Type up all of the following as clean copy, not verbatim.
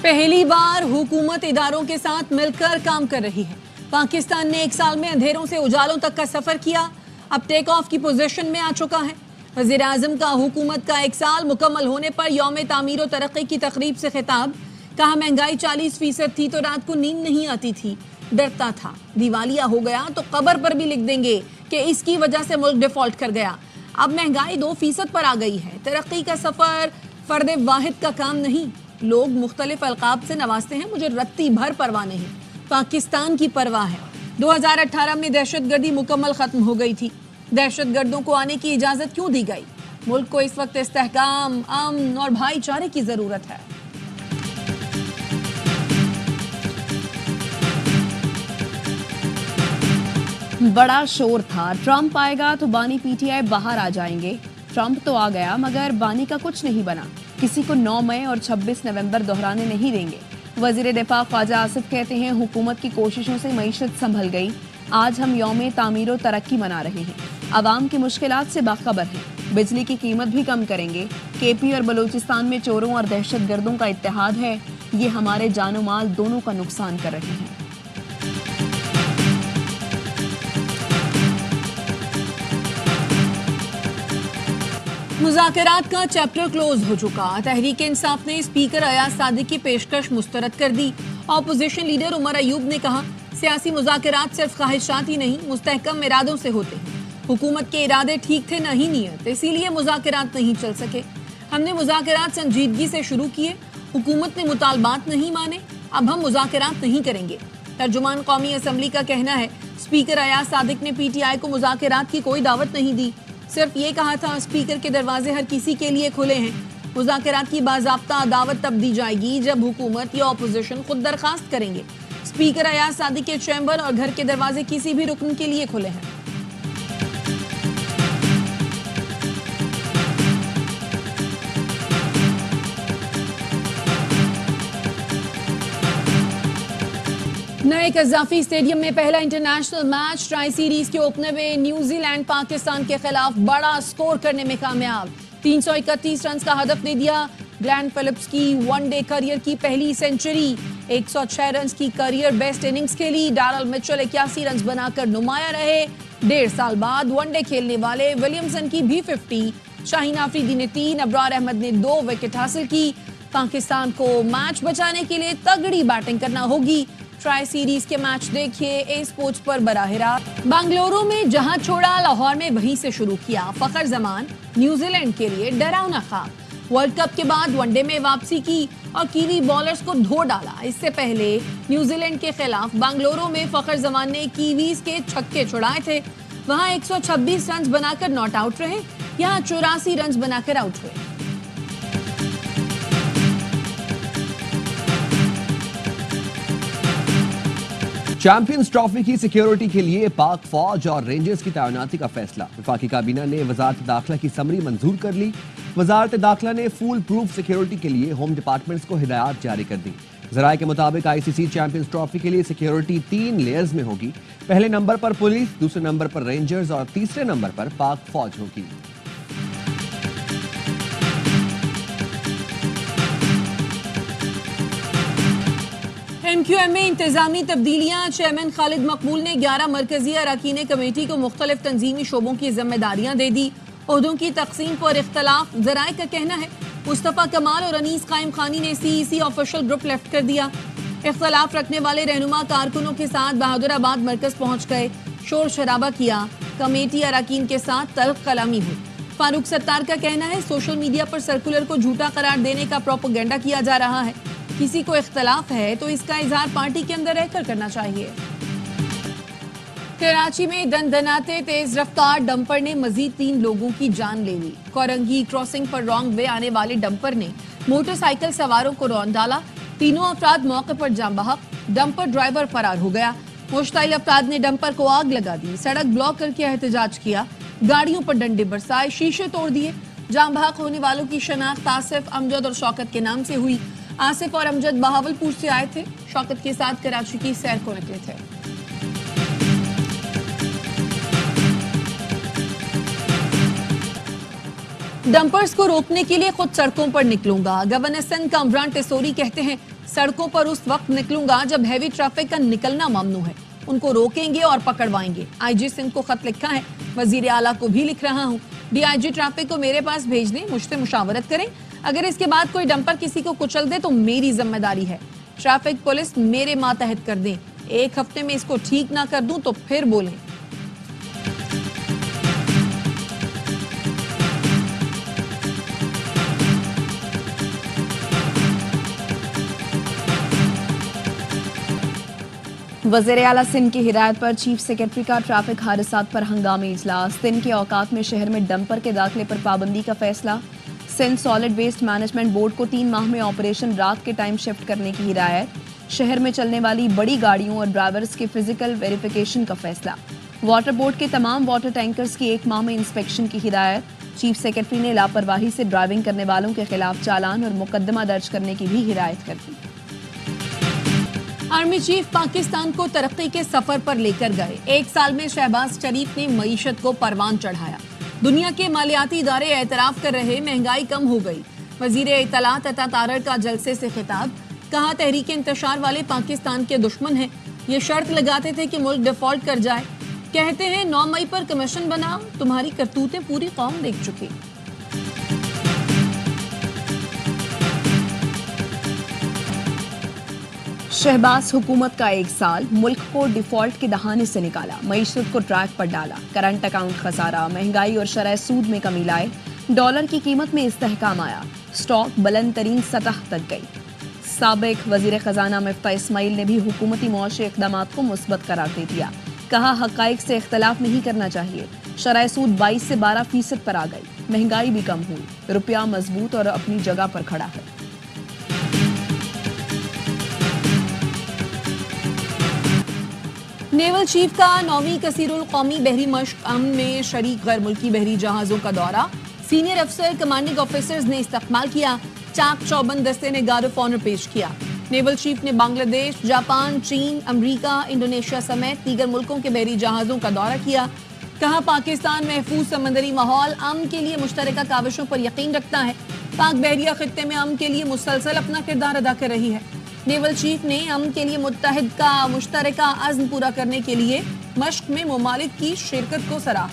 پہلی بار حکومت اداروں کے ساتھ مل کر کام کر رہی ہے۔ پاکستان نے ایک سال میں اندھیروں سے اجالوں تک کا سفر کیا، اب ٹیک آف کی پوزیشن میں آ چکا ہے۔ وزیر اعظم کا حکومت کا ایک سال مکمل ہونے پر یوم تعمیر و ترقی کی تقریب سے خطاب، کہا مہنگائی 40% تھی تو رات کو نیند نہیں آتی تھی، ڈرتا تھا دیوالیہ ہو گیا تو قبر پر بھی لکھ دیں گے کہ اس کی وجہ سے ملک ڈیفالٹ کر گیا۔ اب مہنگائی 2% پر آ گئی ہے۔ ترقی کا سفر فرد واحد کا کام نہیں، لوگ مختلف القاب سے نوازتے ہیں، مجھے رتی بھر پرواہ نہیں، پاکستان کی پرواہ ہے۔ 2018 میں دہشت گردی مکمل ختم ہو گئی تھی، دہشت گردوں کو آنے کی اجازت کیوں دی گئی؟ ملک کو اس وقت استحکام، امن اور بھائی چارے کی ضرورت ہے۔ بڑا شور تھا، ٹرمپ آئے گا تو بانی پی ٹی آئی باہر آ جائیں گے۔ ٹرمپ تو آ گیا مگر بانی کا کچھ نہیں بنا، کسی کو 9 مئی اور 26 نومبر دہرانے نہیں دیں گے۔ وزیر دفاع خواجہ آصف کہتے ہیں حکومت کی کوششوں سے معیشت سنبھل گئی، آج ہم یوم تعمیر و ترقی منا رہے ہیں، عوام کی مشکلات سے باخبر ہیں، بجلی کی قیمت بھی کم کریں گے۔ کے پی اور بلوچستان میں چوروں اور دہشت گردوں کا اتحاد ہے، یہ ہمارے جان و مال دونوں کا نقصان کر رہے ہیں۔ مذاکرات کا چیپٹر کلوز ہو چکا، تحریک انصاف نے اسپیکر ایاز صادق کی پیشکش مسترد کر دی۔ اپوزیشن لیڈر عمر ایوب نے کہا سیاسی مذاکرات صرف خواہشات ہی نہیں، مستحکم ارادوں سے ہوتے ہیں۔ حکومت کے ارادے ٹھیک تھے نہ ہی نیت، اسی لیے مذاکرات نہیں چل سکے۔ ہم نے مذاکرات سنجیدگی سے شروع کیے، حکومت نے مطالبات نہیں مانے، اب ہم مذاکرات نہیں کریں گے۔ ترجمان قومی اسمبلی کا کہنا ہے اسپیکر ایاز صادق نے پی ٹی آئی کو مذاکرات کی کوئی دعوت نہیں دی، صرف یہ کہا تھا اسپیکر کے دروازے ہر کسی کے لیے کھلے ہیں۔ مذاکرات کی باضابطہ دعوت تب دی جائے گی جب حکومت یا اپوزیشن خود درخواست کریں گے۔ اسپیکر ایاز صادق کے چیمبر اور گھر کے دروازے کسی بھی رکن کے لیے کھلے ہیں۔ نئے قذافی اسٹیڈیم میں پہلا انٹرنیشنل میچ، ٹرائی سیریز کے اوپنر میں نیوزی لینڈ پاکستان کے خلاف بڑا سکور کرنے میں کامیاب، 331 رنز کا ہدف دے دیا۔ گلین فلپس کی ون ڈے کیریئر کی پہلی سنچری، 106 رنز کی کیریئر بیسٹ اننگز کھیلی۔ ڈیرل مچل 81 رنز بنا کر نمایاں رہے۔ 1.5 سال بعد ون ڈے کھیلنے والے ولیمسن کی بھی 50، شاہین آفریدی نے 3، ابرار احمد نے 2 وکٹ حاصل کی۔ پاکستان کو میچ بچانے کے لیے تگڑی بیٹنگ کرنا ہوگی۔ ٹرائی سیریز کے میچ دیکھیے اے سپورٹس پر براہ راست۔ بنگلورو میں جہاں چھوڑا لاہور میں وہیں سے شروع کیا، فخر زمان نیوزی لینڈ کے لیے ڈراؤنا خواب۔ ورلڈ کپ کے بعد ون ڈے میں واپسی کی اور کیوی بالرز کو دھو ڈالا۔ اس سے پہلے نیوزی لینڈ کے خلاف بنگلورو میں فخر زمان نے کیویز کے چھکے چھڑائے تھے، وہاں 126 رنز بنا کر ناٹ آؤٹ رہے، یہاں 84 رنز بنا کر آؤٹ ہوئے۔ چیمپئنز ٹرافی کی سیکیورٹی کے لیے پاک فوج اور رینجرز کی تعیناتی کا فیصلہ، وفاقی کابینہ نے وزارت داخلہ کی سمری منظور کر لی۔ وزارت داخلہ نے فول پروف سیکیورٹی کے لیے ہوم ڈپارٹمنٹس کو ہدایات جاری کر دی۔ ذرائع کے مطابق آئی سی سی چیمپئنز ٹرافی کے لیے سیکیورٹی 3 لیئرز میں ہوگی، پہلے نمبر پر پولیس، دوسرے نمبر پر رینجرز اور تیسرے نمبر پر پاک فوج ہوگی۔ ایم کیو ایم میں انتظامی تبدیلیاں، چیئرمین خالد مقبول نے 11 مرکزی اراکین کمیٹی کو مختلف تنظیمی شعبوں کی ذمہ داریاں دے دی۔ عہدوں کی تقسیم پر اختلاف، ذرائع کا کہنا ہے مصطفیٰ کمال اور انیس قائم خانی نے سی ای سی آفیشل گروپ لیفٹ کر دیا۔ اختلاف رکھنے والے رہنما کارکنوں کے ساتھ بہادر آباد مرکز پہنچ گئے، شور شرابہ کیا، کمیٹی اراکین کے ساتھ تلخ کلامی ہوئی۔ فاروق ستار کا کہنا ہے سوشل میڈیا پر سرکولر کو جھوٹا قرار دینے کا پروپیگنڈا کیا جا رہا ہے، کسی کو اختلاف ہے تو اس کا اظہار پارٹی کے اندر رہ کر کرنا چاہیے۔ کراچی میں دندناتے تیز رفتار ڈمپر نے مزید 3 لوگوں کی جان لے لی۔ کورنگی کراسنگ پر رانگ وے آنے والے ڈمپر نے موٹر سائیکل سواروں کو رون ڈالا، تینوں افراد موقع پر جاں بحق، ڈمپر ڈرائیور فرار ہو گیا۔ مشتعل افراد نے ڈمپر کو آگ لگا دی، سڑک بلاک کر کے احتجاج کیا، گاڑیوں پر ڈنڈے برسائے، شیشے توڑ دیے۔ جاں بحق ہونے والوں کی شناخت آصف، امجد اور شوکت کے نام سے ہوئی۔ آصف اور امجد بہاولپور سے آئے تھے، شوکت کے ساتھ کراچی کی سیر کو نکلے تھے۔ डंपर्स को रोकने के लिए खुद सड़कों पर निकलूंगा। गवर्नर सिंध कामरान टेसोरी कहते हैं सड़कों पर उस वक्त निकलूंगा जब हैवी ट्रैफिक का निकलना ममनू है, उनको रोकेंगे और पकड़वाएंगे। आईजी सिंध को खत लिखा है, वजीर आला को भी लिख रहा हूँ, डीआईजी ट्रैफिक को मेरे पास भेज दें, मुझसे मुशावरत करें, अगर इसके बाद कोई डंपर किसी को कुचल दे तो मेरी जिम्मेदारी है। ट्रैफिक पुलिस मेरे मातहत कर दें, एक हफ्ते में इसको ठीक ना कर दूं तो फिर बोलें। वज़ीर आला सिंध की हिदायत पर चीफ सेक्रेटरी का ट्रैफिक हादसात पर हंगामी इजलास। सिंध के औकात में शहर में डंपर के दाखिले पर पाबंदी का फैसला। Sindh solid waste management board को 3 माह में ऑपरेशन रात के टाइम शिफ्ट करने की हिदायत। शहर में चलने वाली बड़ी गाड़ियों और ड्राइवर्स के फिजिकल वेरिफिकेशन का फैसला। वाटर बोर्ड के तमाम वाटर टैंकर्स की 1 माह में इंस्पेक्शन की हिदायत। चीफ सेक्रेटरी ने लापरवाही से ड्राइविंग करने वालों के खिलाफ चालान और मुकदमा दर्ज करने की भी हिदायत कर दी। आर्मी चीफ पाकिस्तान को तरक्की के सफर पर लेकर गए। 1 साल में शहबाज शरीफ ने मईशत को परवान चढ़ाया। दुनिया के मालियाती इदारे एतराफ कर रहे महंगाई कम हो गई। वजीर इत्तलात अता तारड़ का जलसे से खिताब, कहा तहरीक इंतशार वाले पाकिस्तान के दुश्मन हैं, ये शर्त लगाते थे कि मुल्क डिफॉल्ट कर जाए, कहते हैं 9 मई पर कमीशन बनाओ, तुम्हारी करतूतें पूरी कौम देख चुकी। शहबाज हुकूमत का 1 साल, मुल्क को डिफॉल्ट के दहाने से निकाला, मईशत को ट्रैक पर डाला, करंट अकाउंट खसारा, महंगाई और शरह सूद में कमी लाए, डॉलर की कीमत में इस्तेहकाम आया, स्टॉक बुलंद तरीन सतह तक गई। साबिक वजीर खजाना मिफ्ता इस्माइल ने भी हुकूमती मुआशी इक़दामात को मुस्बत करार दे दिया, कहा हक़ाइक़ से इख्तलाफ नहीं करना चाहिए। शरह सूद 22 से 12% पर आ गई, महंगाई भी कम हुई, रुपया मजबूत और अपनी जगह पर खड़ा है। नेवल चीफ का 9वीं कसीरुल कौमी बहरी मश्क अमन में शरीक गैर मुल्की बहरी जहाज़ों का दौरा। सीनियर अफसर कमांडिंग ऑफिसर्स ने इस्तकबाल किया, चाक चौबंद दस्ते ने गार्ड ऑफ ऑनर पेश किया। नेवल चीफ ने बांग्लादेश, जापान, चीन, अमरीका, इंडोनेशिया समेत दीगर मुल्कों के बहरी जहाज़ों का दौरा किया। कहा पाकिस्तान महफूज समंदरी माहौल अमन के लिए मुश्तरका काविशों पर यकीन रखता है। पाक बहरिया खित्ते में अमन के लिए मुसलसल अपना किरदार अदा कर रही है। नेवल चीफ ने अमन के लिए मुत्तहिद का मुश्तरका अज़्म पूरा करने के लिए मश्क में मुमालिक की शिरकत को सराहा।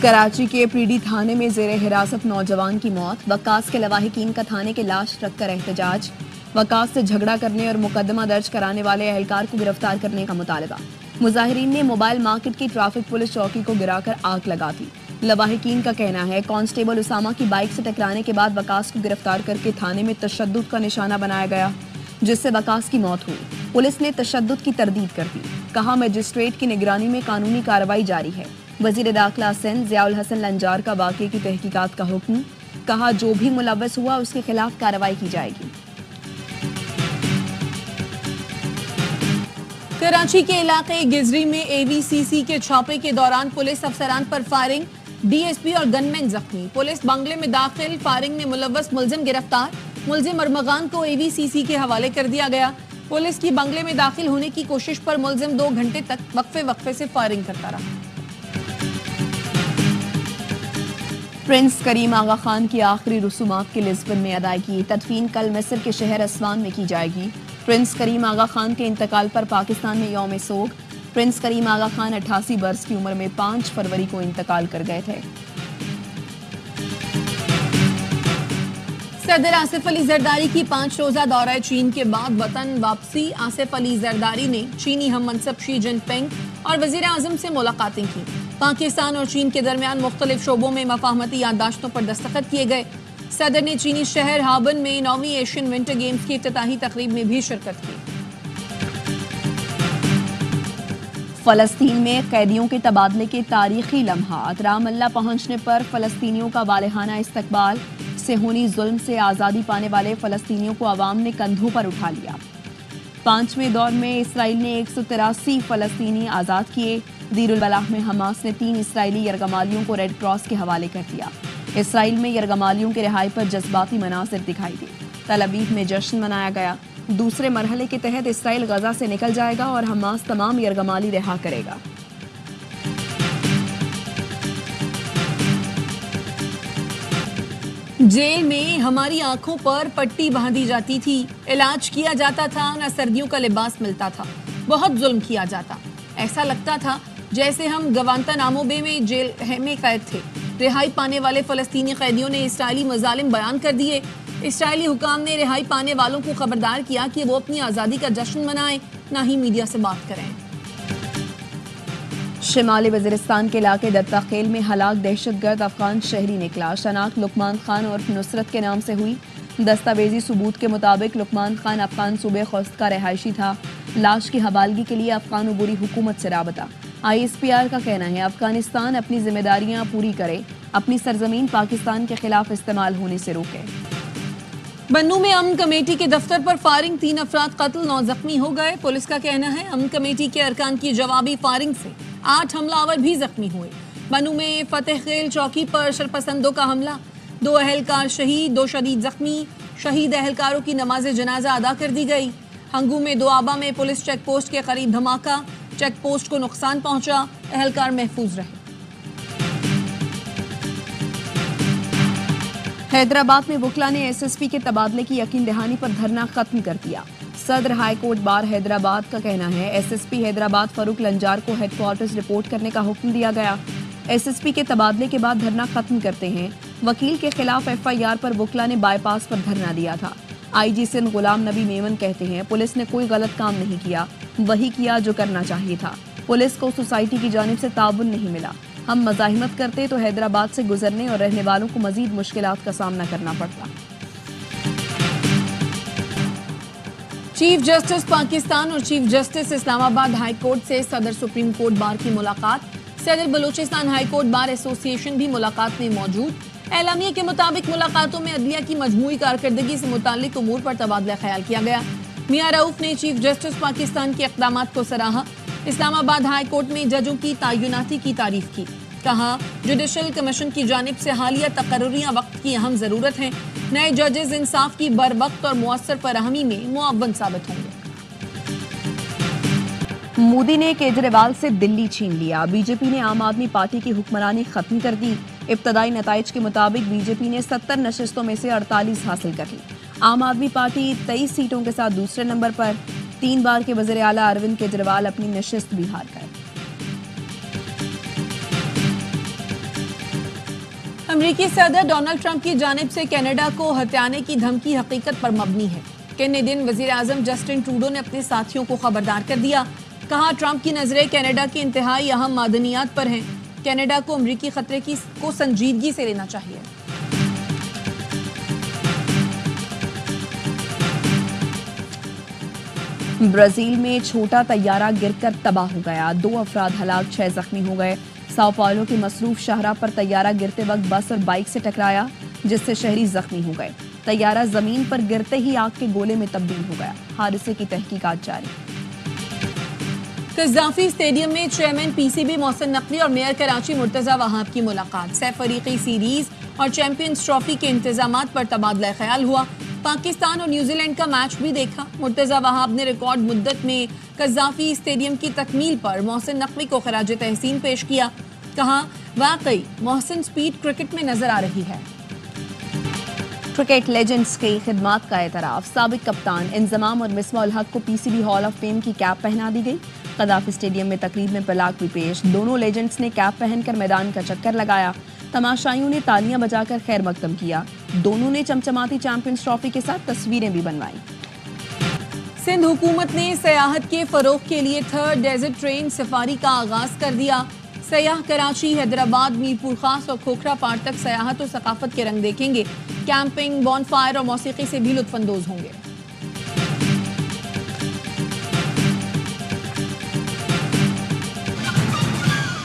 कराची के पीडी थाने में जेर हिरासत नौजवान की मौत, वकास के लवाहिकीन का थाने के लाश रखकर एहतजाज। वकास से झगड़ा करने और मुकदमा दर्ज कराने वाले अहलकार को गिरफ्तार करने का मुतालबा। मुजाहिरीन ने मोबाइल मार्केट की ट्रैफिक पुलिस चौकी को गिराकर आग लगा दी। लवाहिकीन का कहना है कांस्टेबल उसामा की बाइक से टकराने के बाद वकास को गिरफ्तार करके थाने में तशद्दुद का निशाना बनाया गया, जिससे वकास की मौत हुई। पुलिस ने तशद्दुद की तरदीद कर दी, कहा मजिस्ट्रेट की निगरानी में कानूनी कार्रवाई जारी है। वजीर दाखिला सिंध ज़ियाउल हसन लंजार का वाक़े की तहकीकात का हुक्म, कहा जो भी मुलव्वस हुआ उसके खिलाफ कार्रवाई की जाएगी। कराची के इलाके गिजरी में एवीसीसी के छापे के दौरान पुलिस अफसरान पर फायरिंग, डीएसपी और गनमैन जख्मी। पुलिस बंगले में दाखिल फायरिंग में मुलव्वस मुलजिम गिरफ्तार, मुलजिम अरमगान को एवीसीसी के हवाले कर दिया गया। पुलिस की बंगले में दाखिल होने की कोशिश पर मुलजिम 2 घंटे तक वक्फे से फायरिंग करता रहा। प्रिंस करीम आगा खान की आखिरी रसूमात की लिस्बन में अदायगी, तदफीन कल मिस्र के शहर अस्वान में की जाएगी। प्रिंस करीम आगा खान के इंतकाल पर पाकिस्तान में यौम सोग। प्रिंस करीम आगा खान 88 बरस की उम्र में 5 फरवरी को इंतकाल कर गए थे। सदर आसिफ अली जरदारी की 5 रोजा दौरा चीन के बाद वतन वापसी। आसिफ अली जरदारी ने चीनी हम मनसब शी जिनपिंग और वजीर आजम से मुलाकातें की। पाकिस्तान और चीन के दरमियान मुख्तलिफ शोबों में मफाहमती याददाश्तों पर दस्तखत किए गए। सदर ने चीनी शहर हाबन में 9वीं एशियन विंटर गेम्स की इफ्तिताही तकरीब में भी शिरकत की। फलस्तीन में कैदियों के तबादले के तारीखी लम्हात, रामल्ला पहुंचने पर फलस्तीनियों का वालेहाना इस्तकबाल। सेहूनी जुल्म से आज़ादी पाने वाले फलस्तीनियों को अवाम ने कंधों पर उठा लिया। 5वें दौर में इसराइल ने 183 फलस्तीनी आज़ाद किए। दीरुल बलाह में हमास ने 3 इसराइली यरगमालियों को रेड क्रॉस के हवाले कर दिया। इसराइल में यरगमालियों के रिहाई पर जज्बाती मनासिर दिखाई दी। तल अवीव में जश्न मनाया गया। दूसरे मरहले के तहत इसराइल गजा से निकल जाएगा और हमास तमाम यरगमाली रिहा करेगा। जेल में हमारी आंखों पर पट्टी बांधी जाती थी, इलाज किया जाता था, ना सर्दियों का लिबास मिलता था, बहुत जुल्म किया जाता, ऐसा लगता था जैसे हम गवांतानामो बे में जेल में कैद थे। रिहाई पाने वाले फलस्तीनी कैदियों ने इसराइली मजालिम बयान कर दिए। इसराइली हुकाम ने रिहाई पाने वालों को खबरदार किया कि वो अपनी आज़ादी का जश्न मनाएं, ना ही मीडिया से बात करें। शिमाली वजीरिस्तान के इलाके दत्ताखेल में हलाक दहशतगर्द अफगान शहरी निकला। शनाख्त लुकमान खान और नुसरत के नाम से हुई। दस्तावेजी सबूत के मुताबिक लुकमान खान अफगान सूबे खोस्त का रहायशी था। लाश की हवालगी के लिए अफगान उबूरी हुकूमत से राबता। ISPR का कहना है अफगानिस्तान अपनी जिम्मेदारियां पूरी करे, अपनी सरजमीन पाकिस्तान के खिलाफ इस्तेमाल होने से रोके। बन्नू में अमन कमेटी के दफ्तर पर फायरिंग, 3 अफराद कत्ल, 9 जख्मी हो गए। पुलिस का कहना है अमन कमेटी के अरकान की जवाबी फायरिंग से 8 हमलावर भी जख्मी हुए। बन्नू में फतेहखेल चौकी पर शरपसंदों का हमला, 2 अहलकार शहीद, 2 शदीद जख्मी। शहीद अहलकारों की नमाज जनाजा अदा कर दी गई। हंगू में दोआबा में पुलिस चेक पोस्ट के करीब धमाका, चेक पोस्ट को नुकसान पहुंचा, अहलकार महफूज रहे। हैदराबाद में वकला ने SSP के तबादले की यकीन दहानी पर धरना खत्म कर दिया। सदर हाई कोर्ट बार हैदराबाद का कहना है SSP हैदराबाद फरूक लंजार को हेडक्वार्टर्स रिपोर्ट करने का हुक्म दिया गया। SSP के तबादले के बाद धरना खत्म करते हैं। वकील के खिलाफ FIR पर वकला ने बाईपास पर धरना दिया था। IG सिंध गुलाम नबी मेमन कहते हैं पुलिस ने कोई गलत काम नहीं किया, वही किया जो करना चाहिए था। पुलिस को सोसाइटी की जानिब से ताउन नहीं मिला। हम मज़ाहिमत करते तो हैदराबाद से गुजरने और रहने वालों को मजीद मुश्किलात का सामना करना पड़ता। चीफ जस्टिस पाकिस्तान और chief justice Islamabad high court से सदर सुप्रीम कोर्ट बार की मुलाकात। सदर Balochistan high court bar association भी मुलाकात में मौजूद। एलामिया के मुताबिक मुलाकातों में अदलिया की मजमूई कारकर्दगी से मुतालिक उमूर पर तबादला ख्याल किया गया। मियां रऊफ ने चीफ जस्टिस पाकिस्तान के इक़दामात को सराहा। इस्लामाबाद हाई कोर्ट में जजों की तायुनाती की तारीफ की। कहा जुडिशल कमीशन की जानिब से हालिया तकर्रुरियां वक्त की अहम जरूरत है। नए जजेस इंसाफ की बरवक्त और मुअस्सर फराहमी में मुअव्वन साबित होंगे। मोदी ने केजरीवाल से दिल्ली छीन लिया। बीजेपी ने आम आदमी पार्टी की हुक्मरानी खत्म कर दी। इब्तदाई नताइज के मुताबिक बीजेपी ने 70 नशिस्तों में से 48 हासिल कर ली। आम आदमी पार्टी 23 सीटों के साथ दूसरे नंबर पर। 3 बार के वज़ीर आला अरविंद केजरीवाल अपनी नशिस्त भी हार गए। अमेरिकी सदर डोनाल्ड ट्रंप की जानिब से कनाडा को हथियाने की धमकी हकीकत पर मबनी है। कैनेडियन वज़ीर आज़म जस्टिन ट्रूडो ने अपने साथियों को खबरदार कर दिया। कहा ट्रंप की नजरें कनाडा की इंतहाई अहम मादनियात पर हैं। कनाडा को अमेरिकी खतरे को संजीदगी से लेना चाहिए। ब्राजील में छोटा तैयारा गिरकर तबाह हो गया। 2 अफराद हलाक, 6 जख्मी हो गए। साओ पाउलो की मसरूफ शाहराह पर तैयारा गिरते वक्त बस और बाइक से टकराया, जिससे शहरी जख्मी हो गए। तैयारा जमीन पर गिरते ही आग के गोले में तब्दील हो गया। हादसे की तहकीकात जारी। कज़ाफी स्टेडियम में चेयरमैन PCB मोहसिन नकवी और मेयर कराची मुर्तजा वहाब की मुलाकात। सह फरीकी सीरीज और चैंपियंस ट्रॉफी के इंतजामात पर तबादला ख्याल हुआ। पाकिस्तान और न्यूजीलैंड का मैच भी देखा। मुर्तजा वहाब ने रिकॉर्ड मुद्दत में कज़ाफी स्टेडियम की तकमील पर मोहसिन नकवी को खराज तहसीन पेश किया। कहा वाकई मोहसिन स्पीड क्रिकेट में नजर आ रही है। क्रिकेट लेजेंड्स की खिदमात का एतराफ। साबिक कप्तान इंजमाम और मिसबा उल हक को PCB हॉल ऑफ फेम की कैप पहना दी गई। कज़ाफी स्टेडियम में तकरीब में पलाक भी पेश। दोनों लेजेंड्स ने कैप पहनकर मैदान का चक्कर लगाया। तमाशाइयों ने तालियां बजाकर खैर मकदम किया। दोनों ने चमचमाती चैंपियंस ट्रॉफी के साथ तस्वीरें भी बनवाई। सिंध हुकूमत ने सयाहत के फरोग के लिए 3rd डेजर्ट ट्रेन सफारी का आगाज कर दिया। सयाह कराची, हैदराबाद, मीरपुर खास और खोखरा पार तक सयाहत और सकाफत के रंग देखेंगे। कैंपिंग, बॉनफायर और मौसीकी से भी लुत्फानंदोज होंगे।